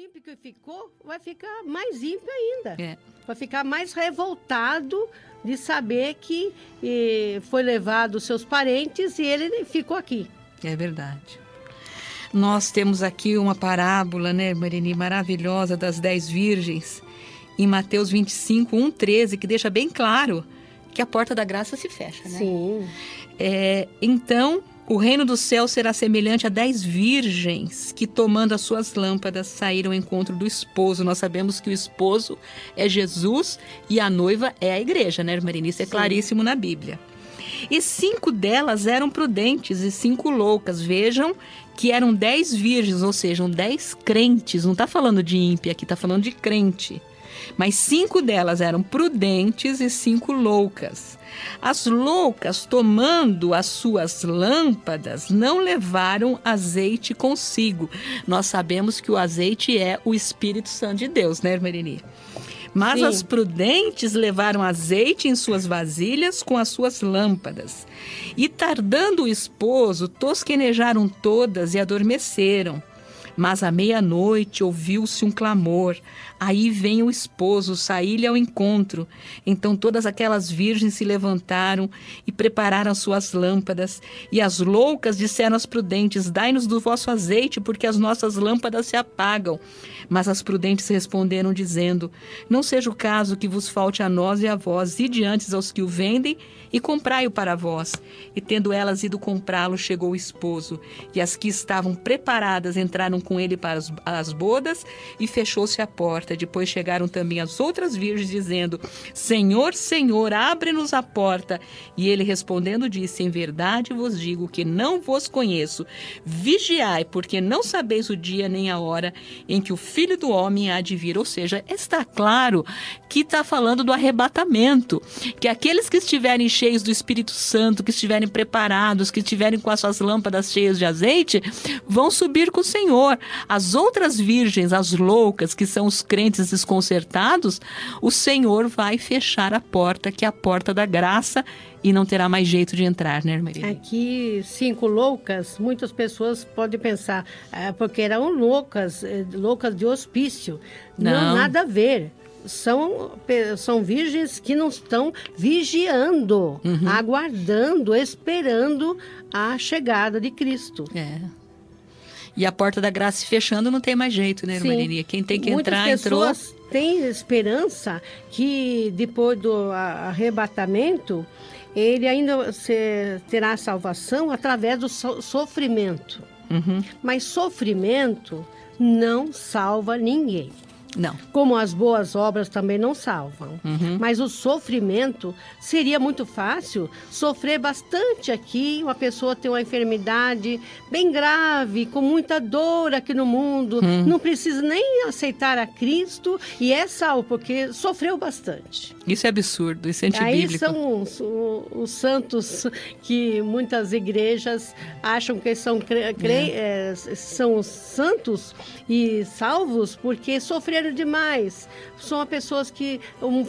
ímpio que ficou, vai ficar mais ímpio ainda. É. Vai ficar mais revoltado de saber que foi levado os seus parentes e ele ficou aqui. É verdade. Nós temos aqui uma parábola, né, Marini, maravilhosa das 10 virgens, em Mateus 25, 1,13, que deixa bem claro que a porta da graça se fecha, né? Sim. Então, o reino do céu será semelhante a 10 virgens que, tomando as suas lâmpadas, saíram ao encontro do esposo. Nós sabemos que o esposo é Jesus e a noiva é a igreja, né, Marini? Isso é claríssimo na Bíblia. E 5 delas eram prudentes e 5 loucas. Vejam que eram 10 virgens, ou seja, 10 crentes. Não está falando de ímpia aqui, está falando de crente. Mas 5 delas eram prudentes e 5 loucas. As loucas, tomando as suas lâmpadas, não levaram azeite consigo. Nós sabemos que o azeite é o Espírito Santo de Deus, né, Marini? Mas Sim. as prudentes levaram azeite em suas vasilhas com as suas lâmpadas. E tardando o esposo, tosquenejaram todas e adormeceram. Mas à meia-noite ouviu-se um clamor. Aí vem o esposo, saí-lhe ao encontro. Então todas aquelas virgens se levantaram e prepararam suas lâmpadas. E as loucas disseram às prudentes: dai-nos do vosso azeite, porque as nossas lâmpadas se apagam. Mas as prudentes responderam, dizendo: não seja o caso que vos falte a nós e a vós, ide antes aos que o vendem e comprai-o para vós. E tendo elas ido comprá-lo, chegou o esposo. E as que estavam preparadas entraram com ele para as bodas e fechou-se a porta. Depois chegaram também as outras virgens, dizendo: Senhor, Senhor, abre-nos a porta. E ele respondendo disse: em verdade vos digo que não vos conheço. Vigiai, porque não sabeis o dia nem a hora em que o Filho do Homem há de vir. Ou seja, está claro que está falando do arrebatamento, que aqueles que estiverem cheios do Espírito Santo, que estiverem preparados, que estiverem com as suas lâmpadas cheias de azeite, vão subir com o Senhor. As outras virgens, as loucas, que são os crentes desconcertados, o Senhor vai fechar a porta, que é a porta da graça, e não terá mais jeito de entrar, né, Maria? Aqui, 5 loucas, muitas pessoas podem pensar, porque eram loucas de hospício. Não, nada a ver. São virgens que não estão vigiando, aguardando, esperando a chegada de Cristo. E a porta da graça se fechando não tem mais jeito, né, Marini? Quem tem que entrar, entrou. Muitas pessoas têm esperança que depois do arrebatamento, ele ainda terá salvação através do sofrimento. Mas sofrimento não salva ninguém. Não. Como as boas obras também não salvam. Mas o sofrimento seria muito fácil sofrer bastante aqui. Uma pessoa tem uma enfermidade bem grave, com muita dor aqui no mundo. Não precisa nem aceitar a Cristo e é salvo, porque sofreu bastante. Isso é absurdo, isso é antibíblico. Aí são os santos que muitas igrejas acham que são os santos e salvos porque sofreram demais. São pessoas que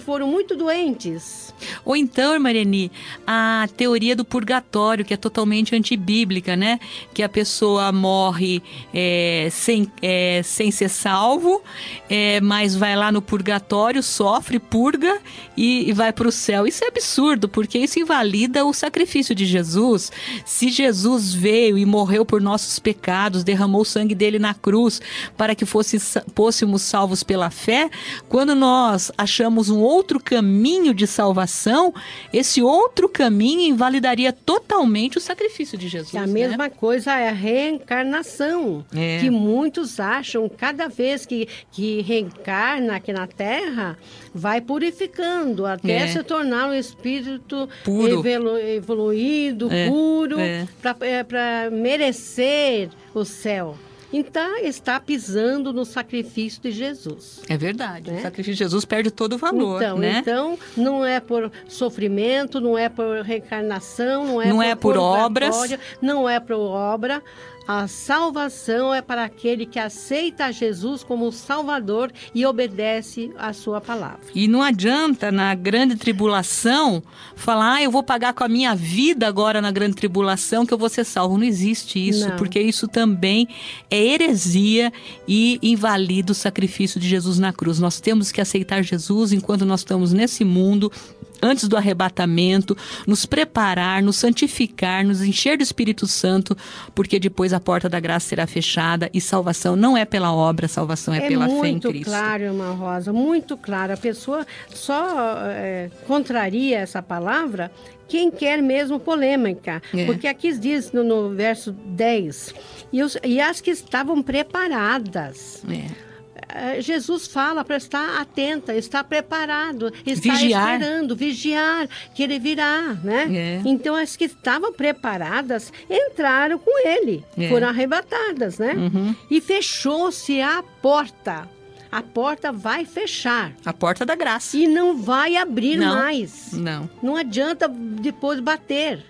foram muito doentes. Ou então, Mariani, a teoria do purgatório, que é totalmente antibíblica, né? Que a pessoa morre sem ser salvo, mas vai lá no purgatório, sofre, purga e vai para o céu. Isso é absurdo, porque isso invalida o sacrifício de Jesus. Se Jesus veio e morreu por nossos pecados, derramou o sangue dele na cruz para que fôssemos salvos pela fé, quando nós achamos um outro caminho de salvação, esse outro caminho invalidaria totalmente o sacrifício de Jesus. A mesma coisa é a reencarnação, que muitos acham, cada vez que reencarna aqui na Terra, vai purificando até se tornar um espírito puro, evoluído, puro, para merecer o céu. Então, está pisando no sacrifício de Jesus. É verdade. O sacrifício de Jesus perde todo o valor, né? Então, não é por sofrimento, não é por reencarnação, não é por obras. Não é por obra. A salvação é para aquele que aceita Jesus como Salvador e obedece a sua palavra. E não adianta, na grande tribulação, falar, eu vou pagar com a minha vida agora na grande tribulação que eu vou ser salvo. Não existe isso, porque isso também é heresia e invalida o sacrifício de Jesus na cruz. Nós temos que aceitar Jesus enquanto nós estamos nesse mundo, antes do arrebatamento, nos preparar, nos santificar, nos encher do Espírito Santo, porque depois a porta da graça será fechada e salvação não é pela obra, salvação é pela fé em Cristo. É muito claro, irmã Rosa, muito claro. A pessoa só contraria essa palavra quem quer mesmo polêmica. Porque aqui diz no verso 10, e as que estavam preparadas. Jesus fala para estar atenta, estar preparado, estar esperando, vigiar, que ele virá, né? Então, as que estavam preparadas entraram com ele, foram arrebatadas, né? E fechou-se a porta. A porta vai fechar. A porta da graça. E não vai abrir mais. Não adianta depois bater.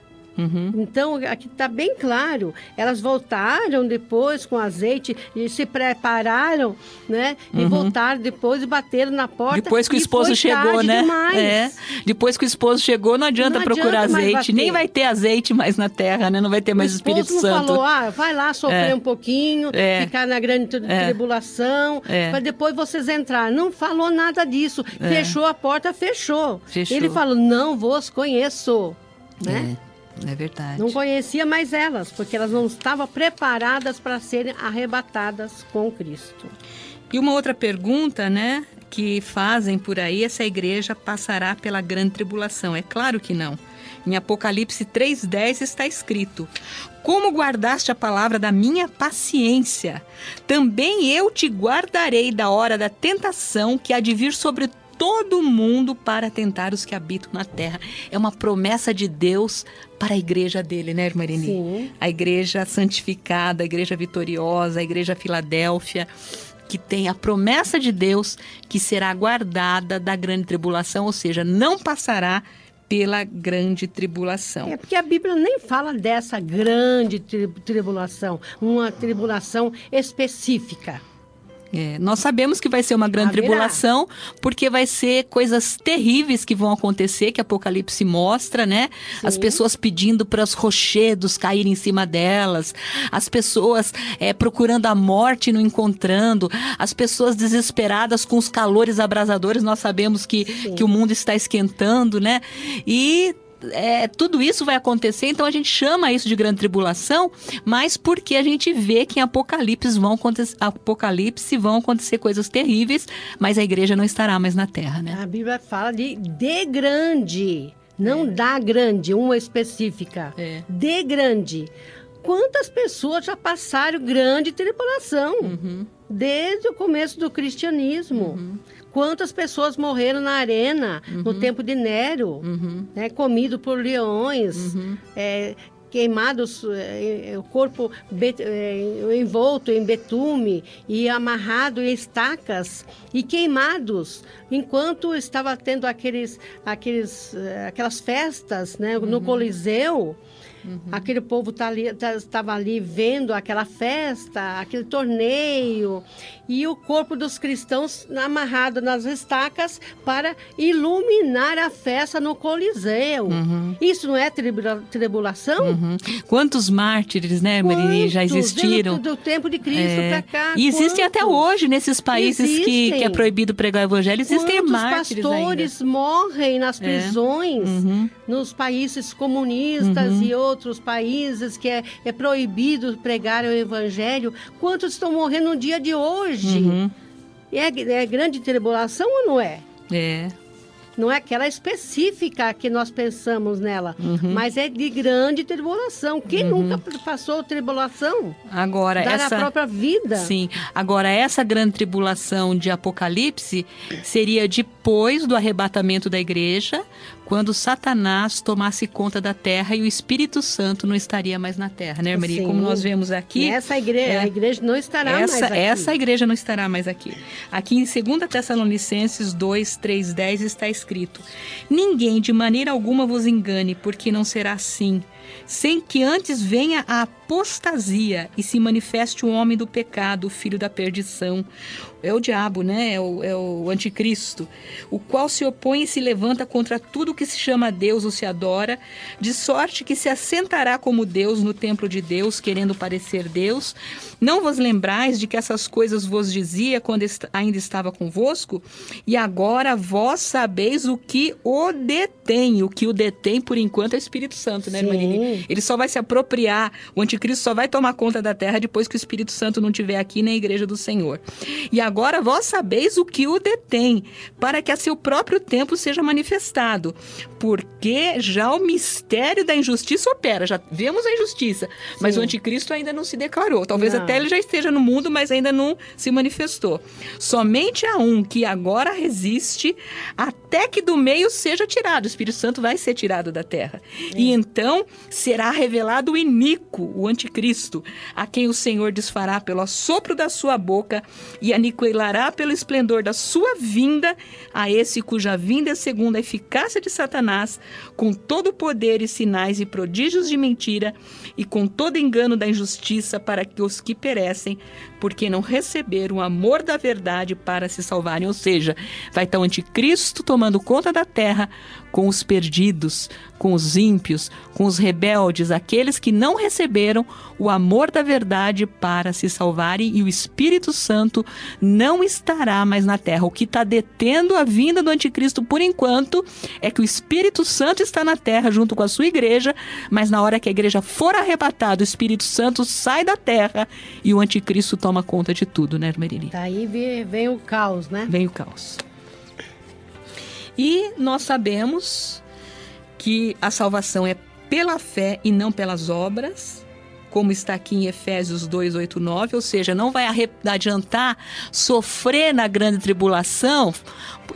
Então, aqui está bem claro. Elas voltaram depois com azeite e se prepararam, né? E voltaram depois e bateram na porta. Depois que o esposo chegou, né? Depois que o esposo chegou, não adianta procurar azeite. Nem vai ter azeite mais na terra, né? Não vai ter mais o Espírito Santo. O esposo não falou, vai lá sofrer um pouquinho, ficar na grande tribulação, para depois vocês entrarem. Não falou nada disso. Fechou a porta, fechou. Ele falou, não vos conheço, né? É verdade. Não conhecia mais elas, porque elas não estavam preparadas para serem arrebatadas com Cristo. E uma outra pergunta, né, que fazem por aí, essa igreja passará pela grande tribulação? É claro que não. Em Apocalipse 3,10 está escrito: como guardaste a palavra da minha paciência, também eu te guardarei da hora da tentação que há de vir sobre todo mundo para tentar os que habitam na terra. É uma promessa de Deus para a igreja dele, né, irmã Irene? Sim. A igreja santificada, a igreja vitoriosa, a igreja Filadélfia, que tem a promessa de Deus que será guardada da grande tribulação, ou seja, não passará pela grande tribulação. É porque a Bíblia nem fala dessa grande tribulação, uma tribulação específica. Nós sabemos que vai ser uma grande tribulação, porque vai ser coisas terríveis que vão acontecer, que Apocalipse mostra, né? Sim. As pessoas pedindo para os rochedos caírem em cima delas, as pessoas procurando a morte e não encontrando, as pessoas desesperadas com os calores abrasadores. Nós sabemos que o mundo está esquentando, né? E tudo isso vai acontecer, então a gente chama isso de grande tribulação, mas porque a gente vê que em Apocalipse vão acontecer coisas terríveis, mas a igreja não estará mais na terra, né? A Bíblia fala de grande, não da grande, uma específica, de grande. Quantas pessoas já passaram grande tribulação? Desde o começo do cristianismo. Quantas pessoas morreram na arena, no tempo de Nero, né, comido por leões, queimados, o corpo envolto em betume e amarrado em estacas e queimados, enquanto estava tendo aquelas festas, né, no Coliseu. Aquele povo estava ali vendo aquela festa, aquele torneio, e o corpo dos cristãos amarrado nas estacas para iluminar a festa no Coliseu. Isso não é tribulação? Quantos mártires, né, Marini, já existiram? Do tempo de Cristo para cá. E existem até hoje nesses países que é proibido pregar o evangelho, existem mártires ainda. Pastores morrem nas prisões, nos países comunistas e outros países que é proibido pregar o evangelho. Quantos estão morrendo no dia de hoje? É grande tribulação ou não é? Não é aquela específica que nós pensamos nela, mas é de grande tribulação. Quem nunca passou tribulação? Agora, a própria vida. Sim. Agora, essa grande tribulação de Apocalipse seria depois do arrebatamento da igreja, quando Satanás tomasse conta da terra e o Espírito Santo não estaria mais na terra, né, Maria? Como nós vemos aqui... A igreja não estará mais aqui. Essa igreja não estará mais aqui. Aqui em 2 Tessalonicenses 2, 3, 10 está escrito: ninguém de maneira alguma vos engane, porque não será assim. sem que antes venha a apostasia e se manifeste o homem do pecado, o filho da perdição. É o diabo, né? É o anticristo, o qual se opõe e se levanta contra tudo que se chama Deus ou se adora, de sorte que se assentará como Deus no templo de Deus, querendo parecer Deus. Não vos lembrais de que essas coisas vos dizia quando ainda estava convosco? E agora vós sabeis o que o detém. O que o detém, por enquanto, é o Espírito Santo, né, Marilene? Ele só vai se apropriar, o anticristo só vai tomar conta da terra depois que o Espírito Santo não estiver aqui na igreja do Senhor. E agora vós sabeis o que o detém, para que a seu próprio tempo seja manifestado. Porque já o mistério da injustiça opera. Já vemos a injustiça, mas o anticristo ainda não se declarou. Talvez até ele já esteja no mundo, mas ainda não se manifestou. Somente há um que agora resiste até que do meio seja tirado. O Espírito Santo vai ser tirado da terra. E então será revelado o iníquo, o anticristo, a quem o Senhor desfará pelo assopro da sua boca e aniquilará pelo esplendor da sua vinda, a esse cuja vinda é segundo a eficácia de Satanás, com todo o poder e sinais e prodígios de mentira e com todo engano da injustiça, para que os que perecem, porque não receberam o amor da verdade para se salvarem. Ou seja, vai estar o anticristo tomando conta da terra com os perdidos, com os ímpios, com os rebeldes, aqueles que não receberam o amor da verdade para se salvarem, e o Espírito Santo não estará mais na terra. O que está detendo a vinda do anticristo por enquanto é que o Espírito Santo está na terra junto com a sua igreja, mas na hora que a igreja for arrebatada, o Espírito Santo sai da terra e o anticristo toma conta de tudo, né, Marilene? Daí vem o caos, né? Vem o caos. E nós sabemos que a salvação é pela fé e não pelas obras, como está aqui em Efésios 2, 8, 9, ou seja, não vai adiantar sofrer na grande tribulação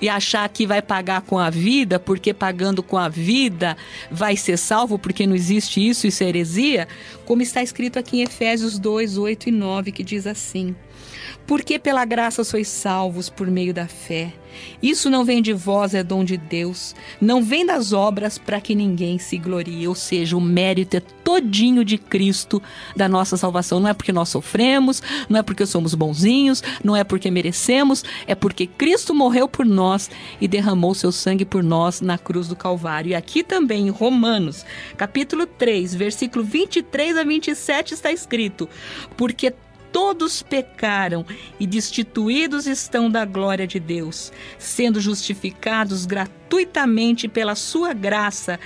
e achar que vai pagar com a vida, porque pagando com a vida vai ser salvo, porque não existe isso é heresia, como está escrito aqui em Efésios 2, 8 e 9, que diz assim: porque pela graça sois salvos por meio da fé. Isso não vem de vós, é dom de Deus. Não vem das obras para que ninguém se glorie. Ou seja, o mérito é todinho de Cristo da nossa salvação. Não é porque nós sofremos, não é porque somos bonzinhos, não é porque merecemos, é porque Cristo morreu por nós e derramou seu sangue por nós na cruz do Calvário. E aqui também em Romanos, capítulo 3, versículo 23 a 27 está escrito: porque todos pecaram e destituídos estão da glória de Deus, sendo justificados gratuitamente pela sua graça,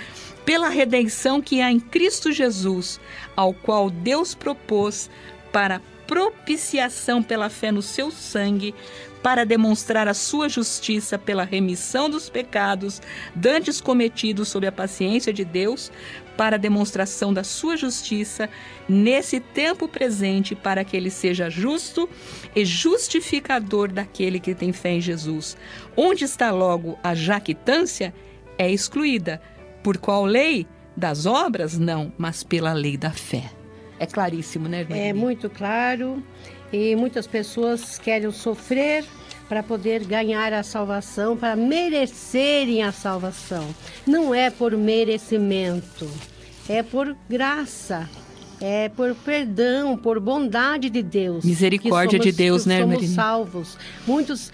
pela redenção que há em Cristo Jesus, ao qual Deus propôs para propiciação pela fé no seu sangue, para demonstrar a sua justiça pela remissão dos pecados dantes cometidos sob a paciência de Deus, para a demonstração da sua justiça nesse tempo presente, para que ele seja justo e justificador daquele que tem fé em Jesus. Onde está logo a jactância? É excluída. Por qual lei? Das obras? Não, mas pela lei da fé. É claríssimo, né, Maria? É muito claro, e muitas pessoas querem sofrer para poder ganhar a salvação, para merecerem a salvação. Não é por merecimento, é por graça, é por perdão, por bondade de Deus. Misericórdia de Deus, né, Maria? Somos salvos. Muitos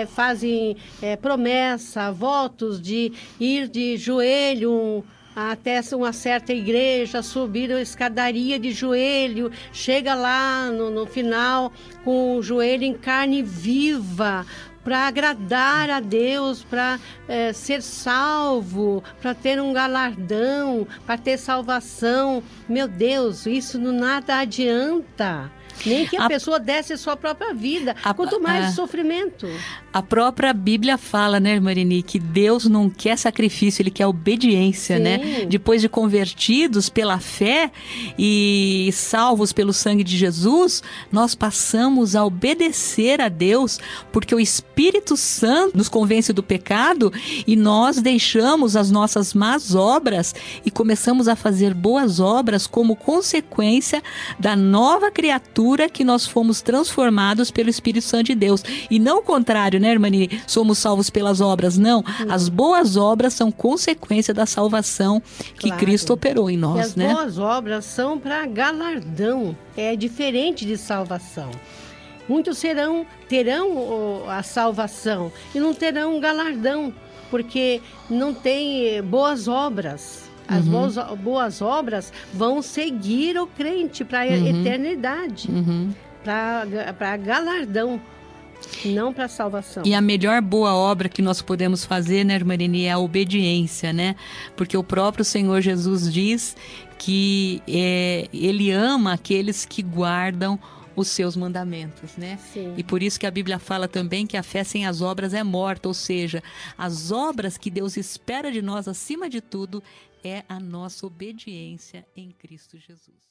fazem promessa, votos de ir de joelho até uma certa igreja, subir a escadaria de joelho, chega lá no final com o joelho em carne viva, para agradar a Deus, para ser salvo, para ter um galardão, para ter salvação. Meu Deus, isso nada adianta. Nem que a pessoa desse a sua própria vida, quanto mais sofrimento. A própria Bíblia fala, né, Marini, que Deus não quer sacrifício, Ele quer obediência, Sim. né? Depois de convertidos pela fé e salvos pelo sangue de Jesus, nós passamos a obedecer a Deus, porque o Espírito Santo nos convence do pecado e nós deixamos as nossas más obras e começamos a fazer boas obras como consequência da nova criatura criatura que nós fomos transformados pelo Espírito Santo de Deus. E não o contrário, né, irmã Nini? Somos salvos pelas obras. Não. As boas obras são consequência da salvação que Cristo operou em nós, né? As boas obras são para galardão. É diferente de salvação. Muitos terão a salvação e não terão um galardão, porque não tem boas obras. As boas obras vão seguir o crente para a eternidade, para galardão, não para salvação. E a melhor boa obra que nós podemos fazer, né, irmã Nini, é a obediência, né? Porque o próprio Senhor Jesus diz que Ele ama aqueles que guardam os seus mandamentos, né? Sim. E por isso que a Bíblia fala também que a fé sem as obras é morta, ou seja, as obras que Deus espera de nós, acima de tudo, é a nossa obediência em Cristo Jesus.